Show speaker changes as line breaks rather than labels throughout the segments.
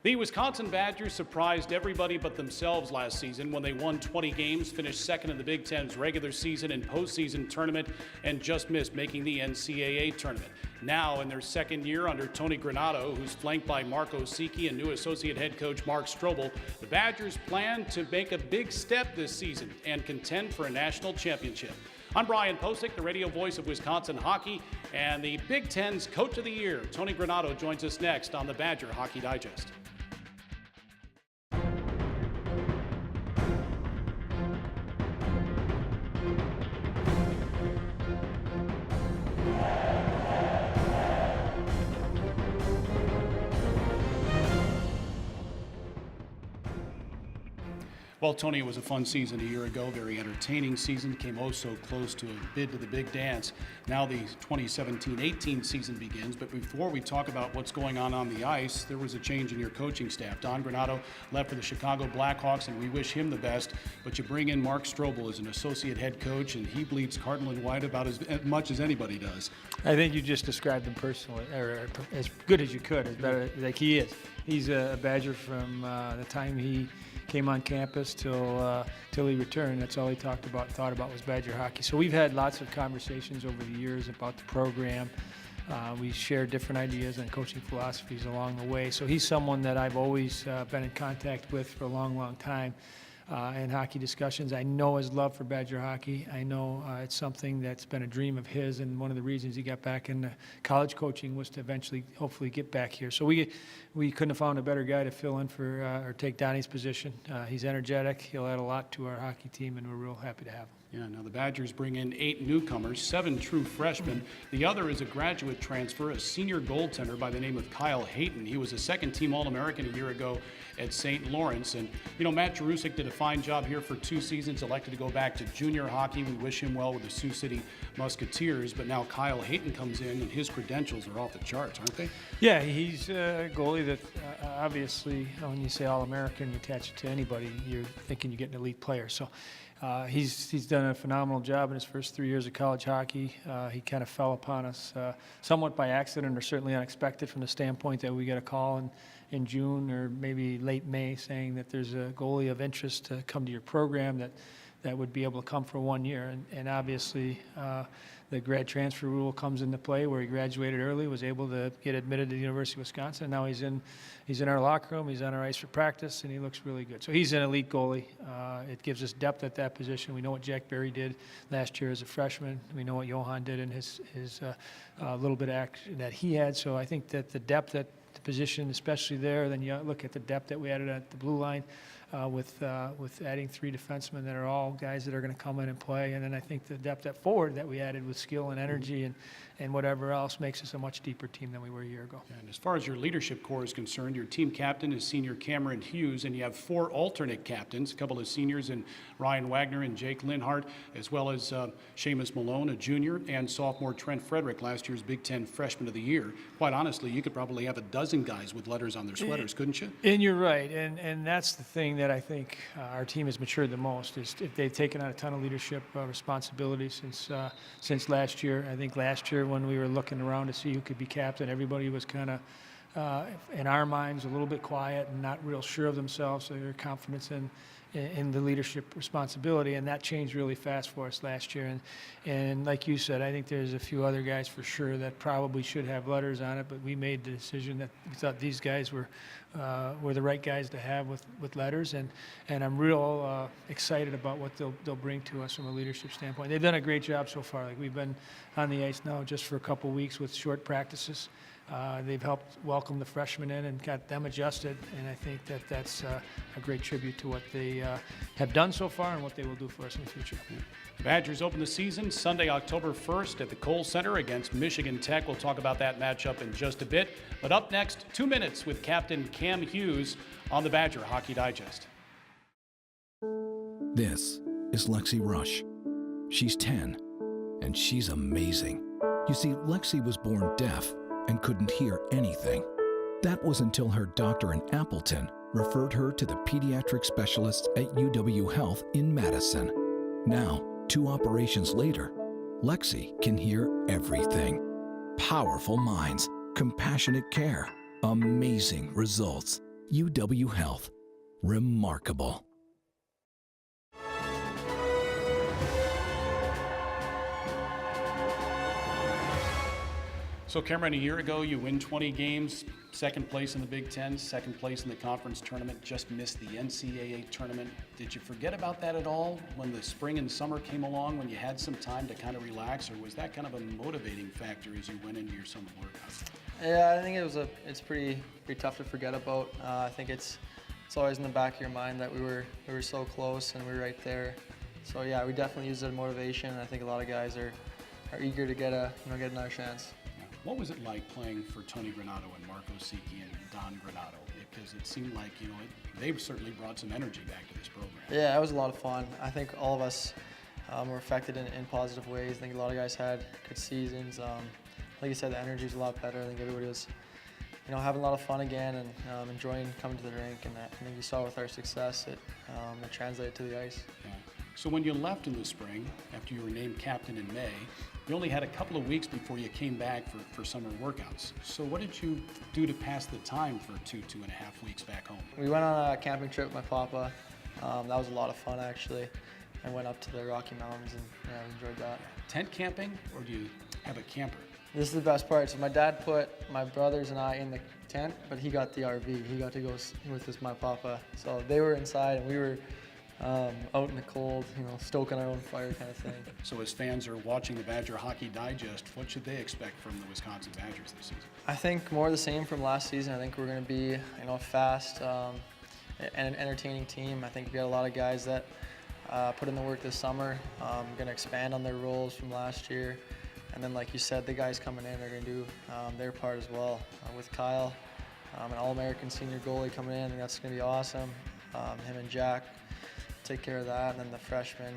The Wisconsin Badgers surprised everybody but themselves last season when they won 20 games, finished second in the Big Ten's regular season and postseason tournament, and just missed making the NCAA tournament. Now, in their second year under Tony Granato, who's flanked by Mark Osicki and new associate head coach Mark Strobel, the Badgers plan to make a big step this season and contend for a national championship. I'm Brian Posick, the radio voice of Wisconsin hockey, and the Big Ten's Coach of the Year, Tony Granato, joins us next on the Badger Hockey Digest. Well, Tony, it was a fun season a year ago, very entertaining season, came oh so close to a bid to the big dance. Now the 2017-18 season begins, but before we talk about what's going on the ice, there was a change in your coaching staff. Don Granato left for the Chicago Blackhawks, and we wish him the best, but you bring in Mark Strobel as an associate head coach, and he bleeds cardinal and white about as much as anybody does.
I think you just described him personally, or as good as you could, as better like he is. He's a Badger from the time he came on campus till he returned. That's all he thought about was Badger hockey. So we've had lots of conversations over the years about the program. We share different ideas and coaching philosophies along the way. So he's someone that I've always been in contact with for a long, long time in hockey discussions. I know his love for Badger hockey. I know it's something that's been a dream of his, and one of the reasons he got back into college coaching was to eventually, hopefully, get back here. So we couldn't have found a better guy to fill in for or take Donnie's position. He's energetic. He'll add a lot to our hockey team, and we're real happy to have him.
Yeah, now the Badgers bring in 8 newcomers, 7 true freshmen. The other is a graduate transfer, a senior goaltender by the name of Kyle Hayton. He was a second-team All-American a year ago at St. Lawrence. And, you know, Matt Jerusik did a fine job here for 2 seasons, elected to go back to junior hockey. We wish him well with the Sioux City Musketeers. But now Kyle Hayton comes in, and his credentials are off the charts, aren't they?
Yeah, he's a goalie that obviously, when you say All-American, you attach it to anybody, you're thinking you get an elite player. So he's done a phenomenal job in his first 3 years of college hockey. He kind of fell upon us somewhat by accident, or certainly unexpected, from the standpoint that we got a call in June or maybe late May saying that there's a goalie of interest to come to your program that would be able to come for 1 year. And obviously the grad transfer rule comes into play, where he graduated early, was able to get admitted to the University of Wisconsin. Now he's in our locker room, he's on our ice for practice, and he looks really good. So he's an elite goalie. It gives us depth at that position. We know what Jack Berry did last year as a freshman. We know what Johan did in his little bit of action that he had. So I think that the depth at the position, especially there, then you look at the depth that we added at the blue line, with adding 3 defensemen that are all guys that are going to come in and play. And then I think the depth at forward that we added with skill and energy and whatever else makes us a much deeper team than we were a year ago.
And as far as your leadership core is concerned, your team captain is Senior Cameron Hughes, and you have 4 alternate captains, a couple of seniors in Ryan Wagner and Jake Linhart, as well as Seamus Malone, a junior, and sophomore Trent Frederick, last year's Big Ten Freshman of the Year. Quite honestly, you could probably have a dozen guys with letters on their sweaters, couldn't you?
And you're right, and that's the thing that I think our team has matured the most, is if they've taken on a ton of leadership responsibility since last year. I think last year when we were looking around to see who could be captain, everybody was kind of, in our minds, a little bit quiet and not real sure of themselves, so their confidence in the leadership responsibility, and that changed really fast for us last year. And like you said, I think there's a few other guys for sure that probably should have letters on it, but we made the decision that we thought these guys were the right guys to have with letters, and I'm real excited about what they'll bring to us from a leadership standpoint. They've done a great job so far. Like, we've been on the ice now just for a couple weeks with short practices. They've helped welcome the freshmen in and got them adjusted, and I think that's a great tribute to what they have done so far and what they will do for us in the future.
The Badgers open the season Sunday, October 1st at the Kohl Center against Michigan Tech. We'll talk about that matchup in just a bit. But up next, 2 minutes with Captain Cam Hughes on the Badger Hockey Digest.
This is Lexi Rush. She's 10, and she's amazing. You see, Lexi was born deaf and couldn't hear anything. That was until her doctor in Appleton referred her to the pediatric specialists at UW Health in Madison. Now, 2 operations later, Lexi can hear everything. Powerful minds, compassionate care, amazing results. UW Health. Remarkable.
So Cameron, a year ago you win 20 games, second place in the Big Ten, second place in the conference tournament, just missed the NCAA tournament. Did you forget about that at all when the spring and summer came along, when you had some time to kind of relax, or was that kind of a motivating factor as you went into your summer workouts?
Yeah, I think it's pretty tough to forget about. I think it's always in the back of your mind that we were so close and we were right there. So yeah, we definitely used it as motivation. I think a lot of guys are eager to get another chance.
What was it like playing for Tony Granato and Marco Sicchi and Don Granato? Because it seemed like, they've certainly brought some energy back to this program.
Yeah, it was a lot of fun. I think all of us were affected in positive ways. I think a lot of guys had good seasons. Like you said, the energy was a lot better. I think everybody was, having a lot of fun again and enjoying coming to the rink. And I think you saw with our success, it translated to the ice.
Yeah. So when you left in the spring, after you were named captain in May, you only had a couple of weeks before you came back for summer workouts. So what did you do to pass the time for 2.5 weeks back home?
We went on a camping trip with my papa. That was a lot of fun, actually. I went up to the Rocky Mountains and enjoyed that.
Tent camping, or do you have a camper?
This is the best part. So my dad put my brothers and I in the tent, but he got the RV. He got to go with my papa. So they were inside and we were out in the cold, stoking our own fire kind of thing.
So as fans are watching the Badger Hockey Digest, what should they expect from the Wisconsin Badgers this season?
I think more of the same from last season. I think we're going to be, fast and an entertaining team. I think we got a lot of guys that put in the work this summer. Going to expand on their roles from last year. And then, like you said, the guys coming in are going to do their part as well. With Kyle, an All-American senior goalie coming in, I think that's going to be awesome. Him and Jack take care of that, and then the freshmen,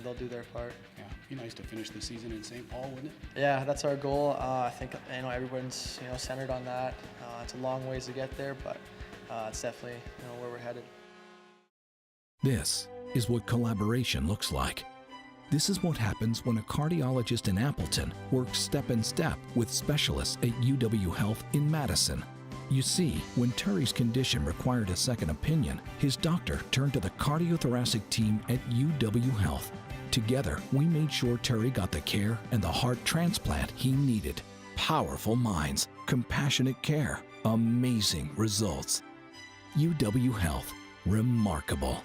they'll do their part.
Yeah, be nice to finish the season in St. Paul, wouldn't it?
Yeah, that's our goal. I think everyone's centered on that. It's a long ways to get there, but it's definitely where we're headed.
This is what collaboration looks like. This is what happens when a cardiologist in Appleton works step in step with specialists at UW Health in Madison. You see, when Terry's condition required a second opinion, his doctor turned to the cardiothoracic team at UW Health. Together, we made sure Terry got the care and the heart transplant he needed. Powerful minds, compassionate care, amazing results. UW Health, remarkable.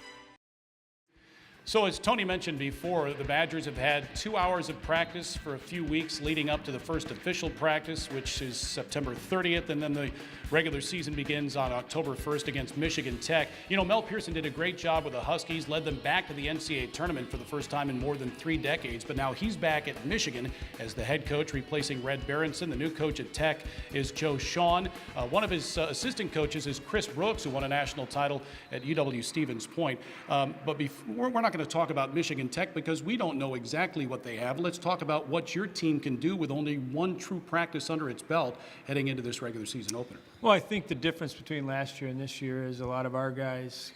So as Tony mentioned before, the Badgers have had 2 hours of practice for a few weeks leading up to the first official practice, which is September 30th, and then the regular season begins on October 1st against Michigan Tech. Mel Pearson did a great job with the Huskies, led them back to the NCAA tournament for the first time in more than 3 decades, but now he's back at Michigan as the head coach, replacing Red Berenson. The new coach at Tech is Joe Shawn. One of his assistant coaches is Chris Brooks, who won a national title at UW-Stevens Point. But we're not going to talk about Michigan Tech because we don't know exactly what they have. Let's talk about what your team can do with only one true practice under its belt heading into this regular season opener.
Well, I think the difference between last year and this year is a lot of our guys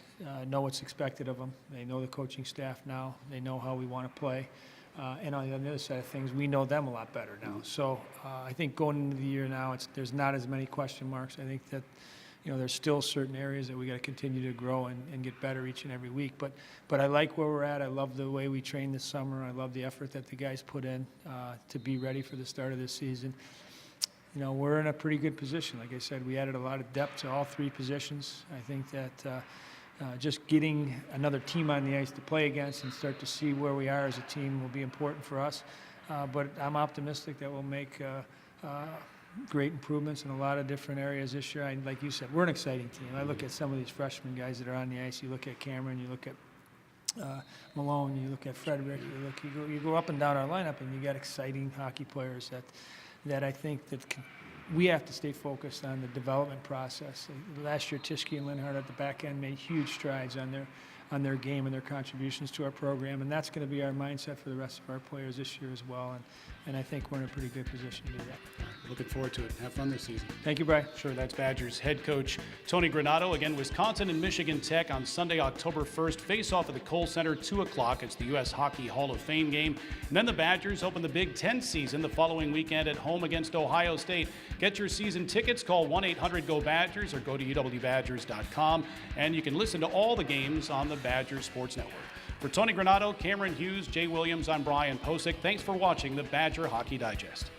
know what's expected of them. They know the coaching staff now. They know how we want to play. And on the other side of things, we know them a lot better now. So I think going into the year now, there's not as many question marks. I think that there's still certain areas that we got to continue to grow and get better each and every week. But I like where we're at. I love the way we trained this summer. I love the effort that the guys put in to be ready for the start of this season. We're in a pretty good position. Like I said, we added a lot of depth to all 3 positions. I think that just getting another team on the ice to play against and start to see where we are as a team will be important for us. But I'm optimistic that we'll make great improvements in a lot of different areas this year. Like you said, we're an exciting team. I look at some of these freshman guys that are on the ice. You look at Cameron, you look at Malone, you look at Frederick, you go up and down our lineup, and you got exciting hockey players that I think that we have to stay focused on the development process. Last year, Tischke and Linhart at the back end made huge strides on their game and their contributions to our program, and that's going to be our mindset for the rest of our players this year as well. And I think we're in a pretty good position to do that.
Looking forward to it. Have fun this season.
Thank you, Brian.
Sure, that's Badgers head coach Tony Granato. Again, Wisconsin and Michigan Tech on Sunday, October 1st. Face off at the Kohl Center, 2 o'clock. It's the U.S. Hockey Hall of Fame game. And then the Badgers open the Big Ten season the following weekend at home against Ohio State. Get your season tickets. Call 1-800-GO-BADGERS or go to UW-Badgers.com. And you can listen to all the games on the Badgers Sports Network. For Tony Granato, Cameron Hughes, Jay Williams, I'm Brian Posick. Thanks for watching the Badger Hockey Digest.